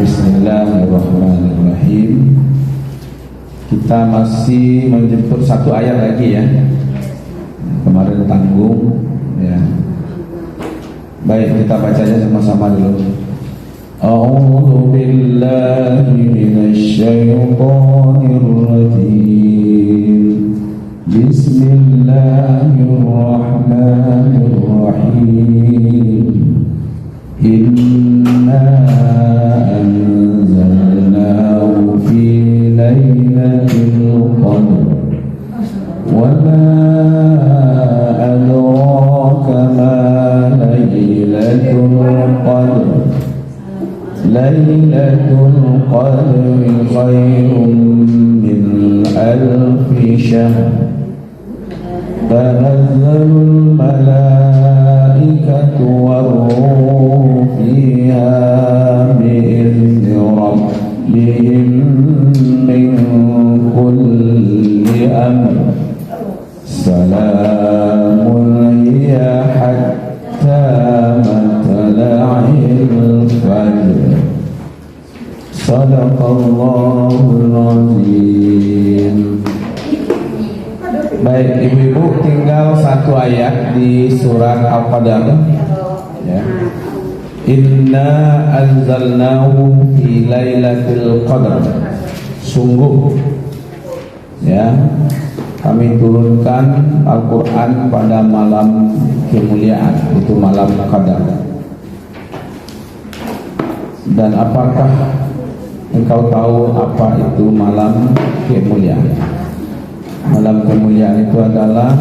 Bismillahirrahmanirrahim. Kita masih menjemput satu ayat lagi ya. Kemarin tanggung ya. Baik, kita bacanya sama-sama dulu. A'udzu billahi minasy syaithanir rajim. Bismillahirrahmanirrahim. Inna anzalnahu fi lailatul qadr wa ma adraka ma lailatul qadr. Lailatul qadri khairun min alfi syahr. Tanazzalul malaikatu war-ruhu fiha bi'izni rabbihim min kulli amr. Salamun hiya hatta matla'il fajr. Sadaqallahul azim. Baik, ibu-ibu, tinggal satu ayat di surat Al-Qadr ya. Inna anzalnahu fi lailatul qadr. Sungguh ya, kami turunkan Al-Quran pada malam kemuliaan, itu malam Qadar. Dan apakah engkau tahu apa itu malam kemuliaan? Malam kemuliaan itu adalah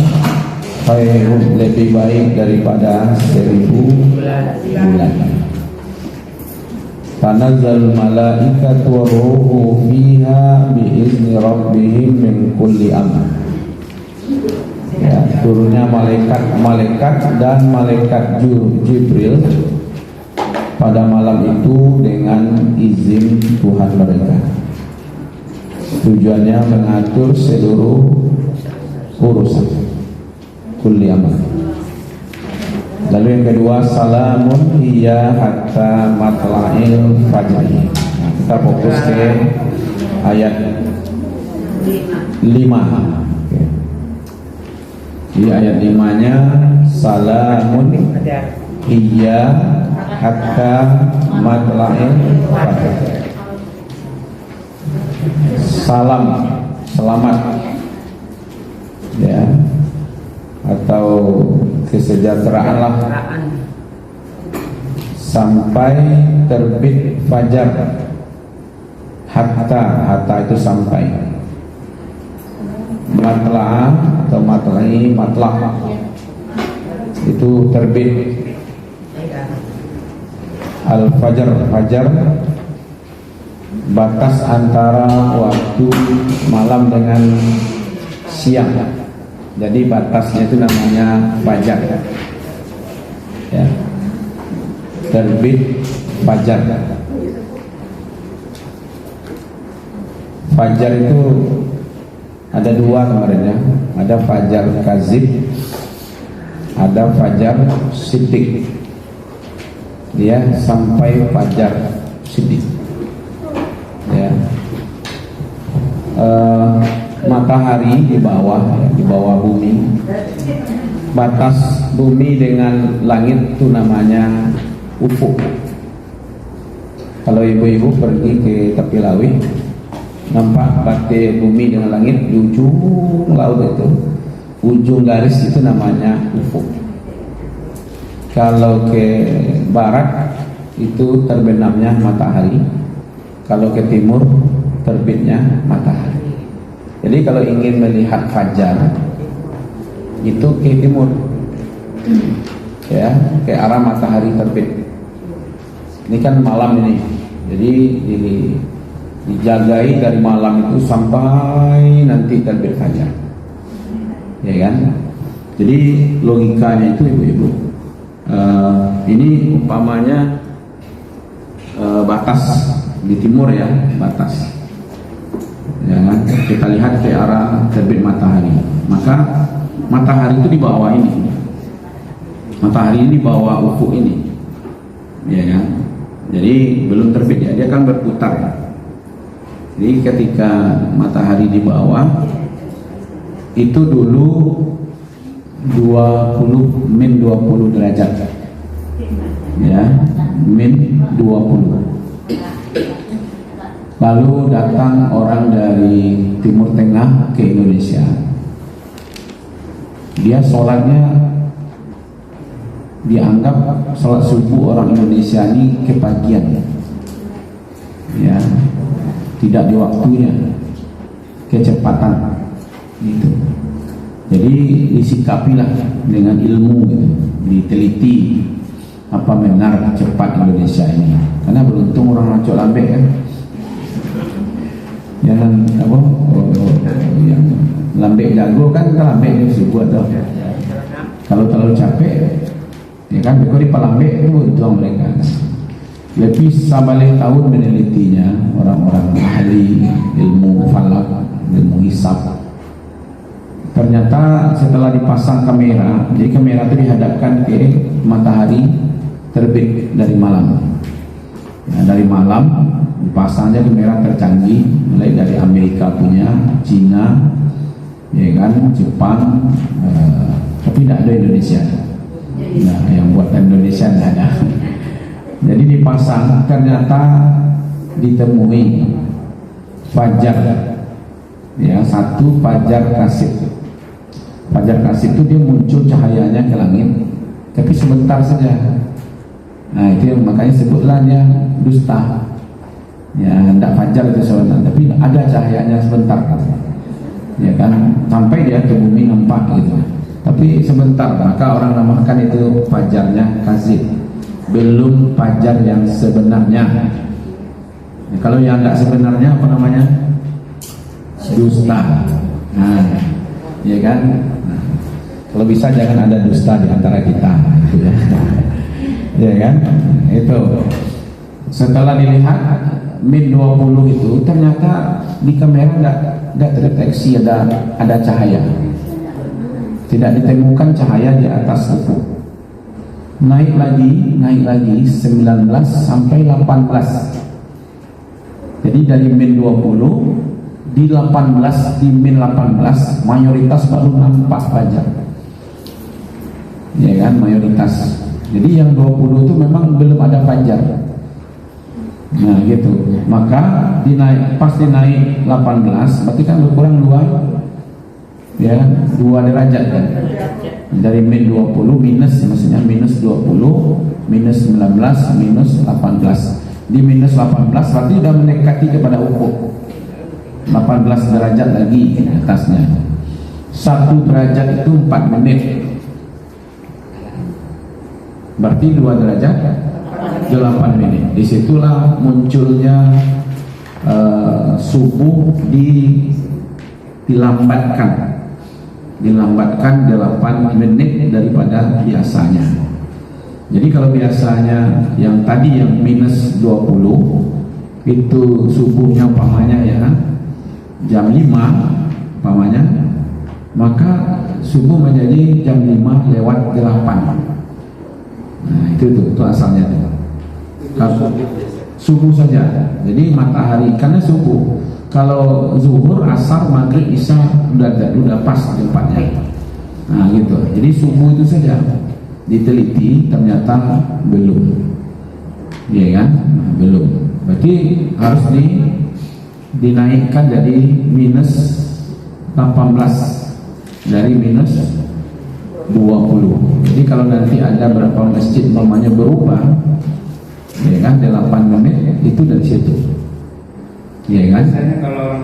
khairun, lebih baik daripada 1000 bulan. Tanazzalul malaikatu war-ruhu fiha bi'izni rabbihim min kulli amr. Ya, turunnya malaikat dan malaikat Jibril pada malam itu dengan izin Tuhan mereka. Tujuannya mengatur seluruh urusan kulli amr. Lalu yang kedua, salamun hiya hatta matla'il fajr. Nah, kita fokus ke ayat 5. Di ayat 5-nya, salamun hiya hatta matla'il fajr. Salam, selamat ya, atau kesejahteraan lah sampai terbit fajar. Hatta itu sampai. Matla atau matla'i, matlah itu terbit. Al-fajar, fajar batas antara waktu malam dengan siang. Jadi batasnya itu namanya fajar ya. Terbit fajar. Fajar itu ada dua kemarin ya. Ada fajar kazib, ada fajar siddiq. Dia sampai fajar siddiq ya. Matahari di bawah ya, di bawah bumi. Batas bumi dengan langit itu namanya ufuk. Kalau ibu-ibu pergi ke tepi laut, nampak batas bumi dengan langit di ujung laut itu, ujung garis itu namanya ufuk. Kalau ke barat itu terbenamnya matahari, kalau ke timur terbitnya matahari. Jadi kalau ingin melihat fajar itu ke timur ya, ke arah matahari terbit. Ini kan malam ini, jadi dijagai dari malam itu sampai nanti terbit fajar ya kan. Jadi logikanya itu ibu-ibu, ini umpamanya batas di timur ya, batas ya, kita lihat ke arah terbit matahari, maka matahari itu di bawah ini, matahari ini di bawah ufuk ini ya kan. Jadi belum terbit ya, dia kan berputar. Jadi ketika matahari di bawah itu dulu 20 derajat ya, min 20. Lalu datang orang dari Timur Tengah ke Indonesia. Dia sholatnya dianggap sholat subuh orang Indonesia ini kepagian ya, tidak di waktunya, kecepatan gitu. Jadi disikapilah dengan ilmu gitu, diteliti apa benar cepat Indonesia ini, karena beruntung orang Rancok Lambek kan, jangan apa yang Lambek jago kan Lambek itu subuh atau kalau terlalu capek ya kan, kalau di Palambek itu untung mereka. Lebih sabalik tahun menelitinya orang-orang ahli ilmu falak, ilmu hisab. Ternyata setelah dipasang kamera, jadi kamera itu dihadapkan ke matahari terbit dari malam. Nah, dari malam dipasangnya kamera tercanggih, mulai dari Amerika punya, Cina, ya kan, Jepang, tapi tidak ada Indonesia. Nah, yang buatan Indonesia tidak ada. Jadi dipasang, ternyata ditemui fajar, ya, satu fajar kasib. Fajar kasib itu dia muncul cahayanya ke langit, tapi sebentar saja. Nah itu yang makanya sebutlah dia dusta. Ya, tidak fajar itu sebentar, tapi ada cahayanya sebentar, ya kan, sampai dia ke bumi nampak gitu. Tapi sebentar, maka orang namakan itu fajarnya kasib, belum fajar yang sebenarnya. Ya, kalau yang tidak sebenarnya apa namanya? Dusta. Nah, ya kan. Nah, kalau bisa jangan ada dusta di antara kita, gitu ya. Ya kan? Itu. Setelah dilihat min 20 itu ternyata di kamera tidak terdeteksi ada cahaya. Tidak ditemukan cahaya di atas ufuk. Naik lagi 19 sampai 18. Jadi dari min 20 di 18, di min 18 mayoritas baru nampak fajar. Ya kan, mayoritas. Jadi yang 20 itu memang belum ada fajar. Nah gitu. Maka pas dinaik 18 berarti kan berkurang 2 derajat kan. Dari min 20 minus, maksudnya minus 20, minus 19, minus 18. Di minus 18 berarti sudah mendekati kepada ufuk. 18 derajat lagi atasnya. 1 derajat itu 4 menit. Berarti 2 derajat 8 menit. Disitulah munculnya subuh dilambatkan 8 menit daripada biasanya. Jadi kalau biasanya yang tadi yang minus 20 itu subuhnya umpamanya ya jam 5 umpamanya, maka subuh menjadi jam 5 lewat 8. Nah itu asalnya tuh. Subuh saja. Jadi matahari karena subuh. Kalau zuhur, asar, maghrib, isya udah pas tempatnya. Nah gitu. Jadi subuh itu saja diteliti ternyata belum. Iya kan? Nah, belum. Berarti harus dinaikkan jadi minus 18 dari minus 20. Jadi kalau nanti ada berapa masjid namanya berubah, ya kan, 8 menit itu dari situ. Ya kan? Biasanya kalau orang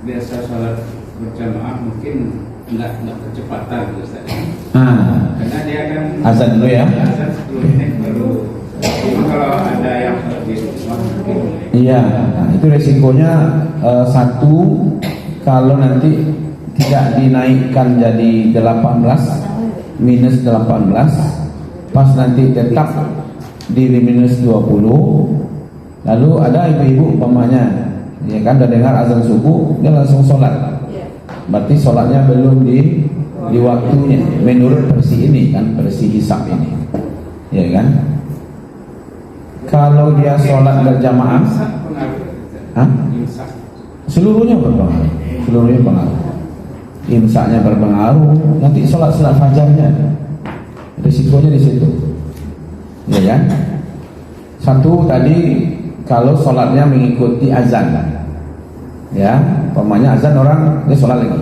biasa sholat berjamaah mungkin enggak kecepatan Ustaz. Karena dia kan azan dulu ya. Azan 10 menit baru. Cuma kalau ada yang lebih rumah mungkin. Iya, nah, itu resikonya satu, kalau nanti tidak dinaikkan jadi 18 minus 18, pas nanti tetap di minus 20, lalu ada ibu-ibu umpamanya, ya kan, udah dengar azan subuh, dia langsung sholat, berarti sholatnya belum di waktunya, menurut versi ini kan, versi hisab ini, ya kan. Kalau dia sholat berjamaah, Imsak pengaruh. hah? Imsak. Seluruhnya berpengaruh. Seluruhnya pengaruh. Imsaknya berpengaruh. Nanti sholat fajarnya, risikonya di situ. Ya kan? Satu tadi kalau sholatnya mengikuti azan, ya, umpamanya azan orang dia sholat lagi,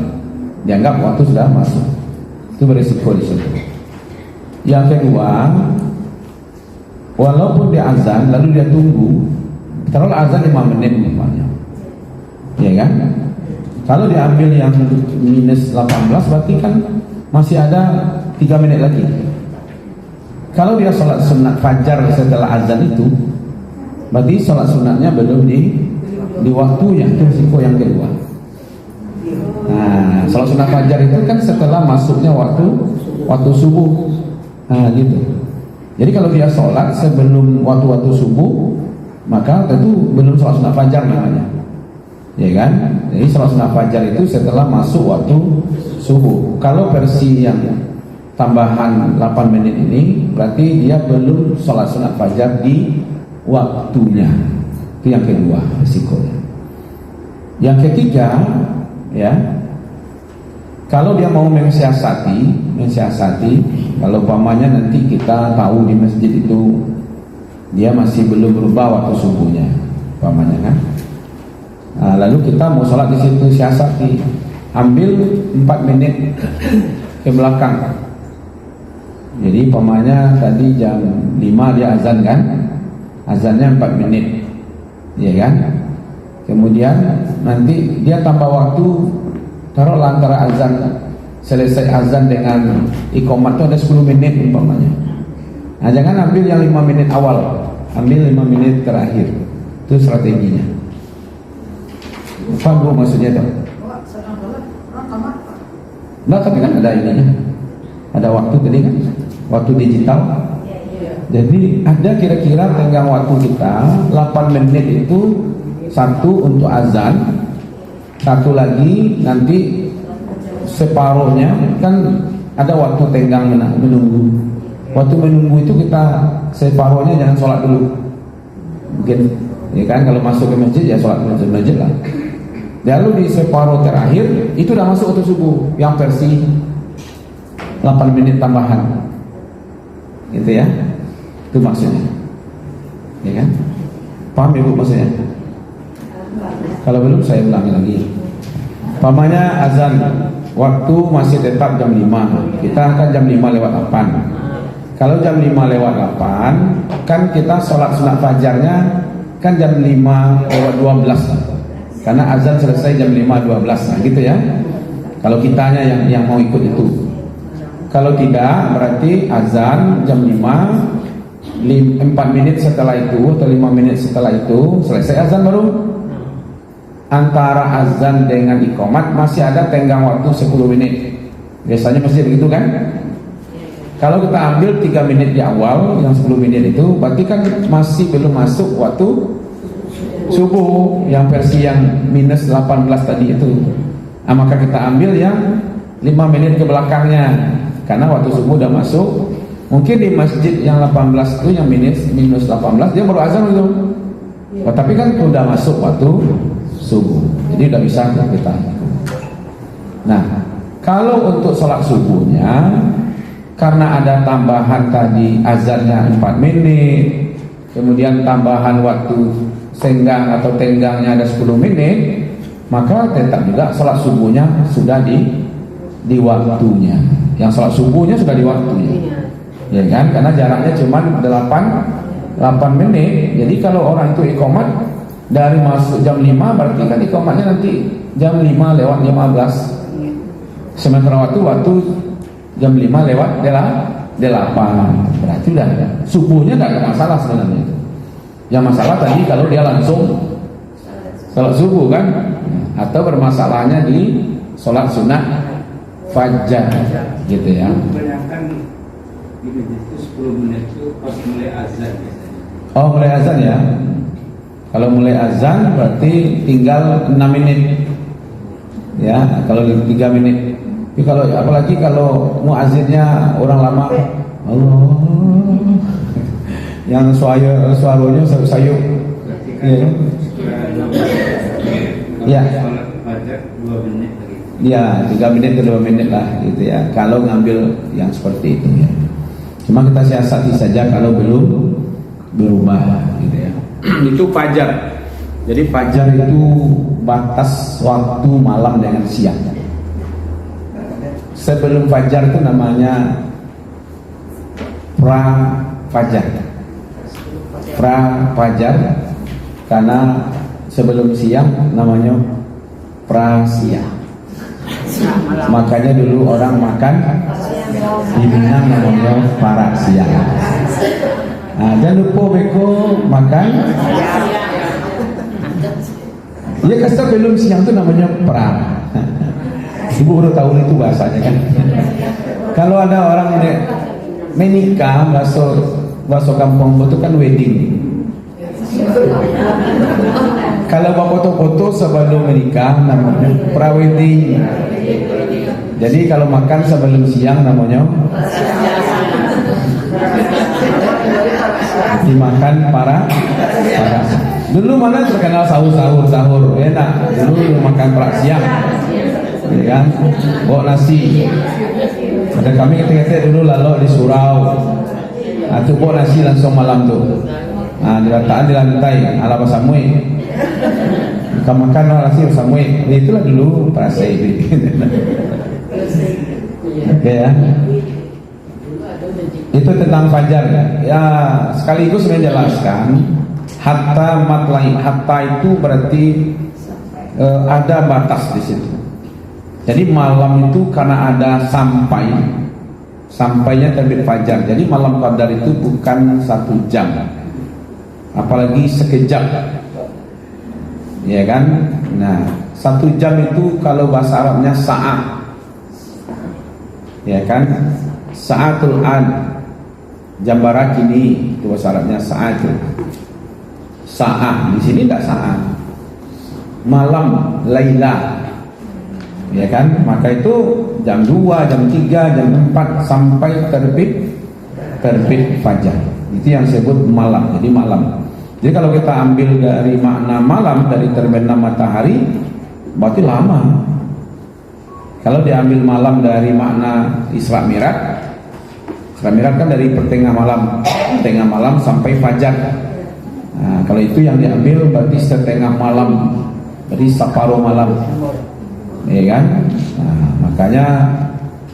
dianggap waktu sudah masuk, itu berisiko di situ. Yang kedua, walaupun dia azan lalu dia tunggu, taruhlah azan 5 menit umpamanya, ya kan? Kalau diambil yang minus 18 berarti kan masih ada 3 menit lagi. Kalau dia sholat sunat fajar setelah azan itu, berarti sholat sunatnya belum di waktunya, itu risiko yang kedua. Nah, sholat sunat fajar itu kan setelah masuknya waktu subuh. Nah, gitu. Jadi kalau dia sholat sebelum waktu subuh, maka tentu belum sholat sunat fajar namanya, ya kan? Jadi sholat sunat fajar itu setelah masuk waktu subuh. Kalau versi yang tambahan 8 menit ini berarti dia belum sholat sunat fajar di waktunya. Itu yang kedua risikonya. Yang ketiga, ya, kalau dia mau mensiasati, kalau umpamanya nanti kita tahu di masjid itu dia masih belum berubah waktu subuhnya, umpamanya kan. Nah, lalu kita mau sholat di situ, siasati, ambil 4 menit ke belakang. Jadi umpamanya tadi jam 5 dia azan kan, azannya 4 menit, ya kan. Kemudian nanti dia tambah waktu, taruhlah antara azan selesai azan dengan iqamat itu ada 10 menit umpamanya. Nah, jangan ambil yang 5 menit awal, ambil 5 menit terakhir. Itu strateginya. Paham bu maksudnya dong? Nah, tapi kan ada ininya, ada waktu tadi kan, waktu digital. Jadi ada kira-kira tenggang waktu kita 8 menit itu, satu untuk azan, satu lagi nanti separuhnya kan ada waktu tenggang menunggu. Waktu menunggu itu kita separuhnya jangan sholat dulu, mungkin ya kan, kalau masuk ke masjid ya sholat masjid lah. Lalu di separuh terakhir itu udah masuk waktu subuh yang versi 8 menit tambahan, gitu ya. Itu maksudnya, ya kan? Paham ibu maksudnya? Kalau belum saya ulangi lagi. Pamannya azan, waktu masih tetap jam 5. Kita kan jam 5 lewat 8. Kalau jam 5 lewat 8, kan kita sholat sunat fajarnya kan jam 5 lewat 12. Karena azan selesai jam 5.12, nah gitu ya. Kalau kitanya yang mau ikut itu. Kalau tidak, berarti azan jam 5, 4 menit setelah itu atau 5 menit setelah itu selesai azan baru. Antara azan dengan iqamat masih ada tenggang waktu 10 menit. Biasanya pasti begitu kan? Kalau kita ambil 3 menit di awal, yang 10 menit itu berarti kan masih belum masuk waktu subuh, yang versi yang minus 18 tadi itu. Nah, maka kita ambil yang 5 menit ke belakangnya, karena waktu subuh udah masuk. Mungkin di masjid yang 18 itu yang minus 18 dia baru azan itu. Oh, tapi kan udah masuk waktu subuh, jadi udah bisa kita. Nah, kalau untuk sholat subuhnya, karena ada tambahan tadi azannya 4 menit, kemudian tambahan waktu senggang atau tenggangnya ada 10 menit, maka tetap juga sholat subuhnya sudah di waktunya. Yang sholat subuhnya sudah di waktunya, ya kan? Karena jaraknya cuma 8 menit. Jadi kalau orang itu iqamat dari masuk jam 5, berarti kan iqamatnya nanti jam 5 lewat 15. Sementara waktu jam 5 lewat 8, berarti udah subuhnya nggak ada masalah sebenarnya. Yang masalah tadi kalau dia langsung sholat subuh kan, atau bermasalahnya di sholat sunat fajar, gitu ya. Kebanyakan di masjid itu 10 menit itu pas mulai azan biasanya. Oh, mulai azan ya. Kalau mulai azan berarti tinggal 6 menit. Ya, kalau 3 menit. Tapi kalau apalagi kalau muazzinnya orang lama, Allah. yang suaranya sayup. Iya. Ya. Sholat fajar 2 menit lagi. Ya, 3 menit ke 2 menit lah gitu ya. Kalau ngambil yang seperti itu ya. Cuma kita siasati saja kalau belum berubah gitu ya. Itu fajar. Jadi fajar itu batas waktu malam dengan siang. Sebelum fajar itu namanya pra fajar. Pra fajar karena sebelum siang namanya pra siang. Makanya dulu orang makan di Minang namanya para siang. Nah, jangan lupa beko makan. Ya kasih belum siang itu namanya pra. Ibu udah tahu itu bahasanya kan. Kalau ada orang menikah bahasa kampung itu kan wedding. Kalau foto-foto sebelum menikah namanya pra-wedding. Jadi kalau makan sebelum siang namanya dimakan para. Dulu mana terkenal sahur enak. Dulu makan pra siang, ya kan? Bawa nasi. Ada kami ketika dulu lalu di surau. Atau bawa nasi langsung malam tuh. Nah, diletakkan di lantai ala basamui. Kita makan nasi basamui. Itulah dulu pra itu. Oke ya. Itu tentang fajar ya. Sekaligus saya jelaskan hatta matlai. Hatta itu berarti ada batas di situ. Jadi malam itu karena ada sampainya terbit fajar. Jadi malam qadar itu bukan 1 jam, apalagi sekejap, ya kan? Nah, 1 jam itu kalau bahasa Arabnya sa'at, ya kan? Sa'atul an, jam barak ini itu bahasa Arabnya sa'at. Sa'at di sini tidak sa'at. Malam, laila, ya kan? Maka itu jam 2, jam 3, jam 4 sampai terbit fajar. Itu yang disebut malam. Jadi malam. Jadi kalau kita ambil dari makna malam, dari terbenam matahari, berarti lama. Kalau diambil malam dari makna Isra Mi'raj, Isra Mi'raj kan dari tengah malam sampai fajar. Nah, kalau itu yang diambil berarti setengah malam, berarti separuh malam, ya kan? Nah, makanya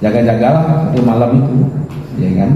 jaga-jagalah di malam itu, ya kan?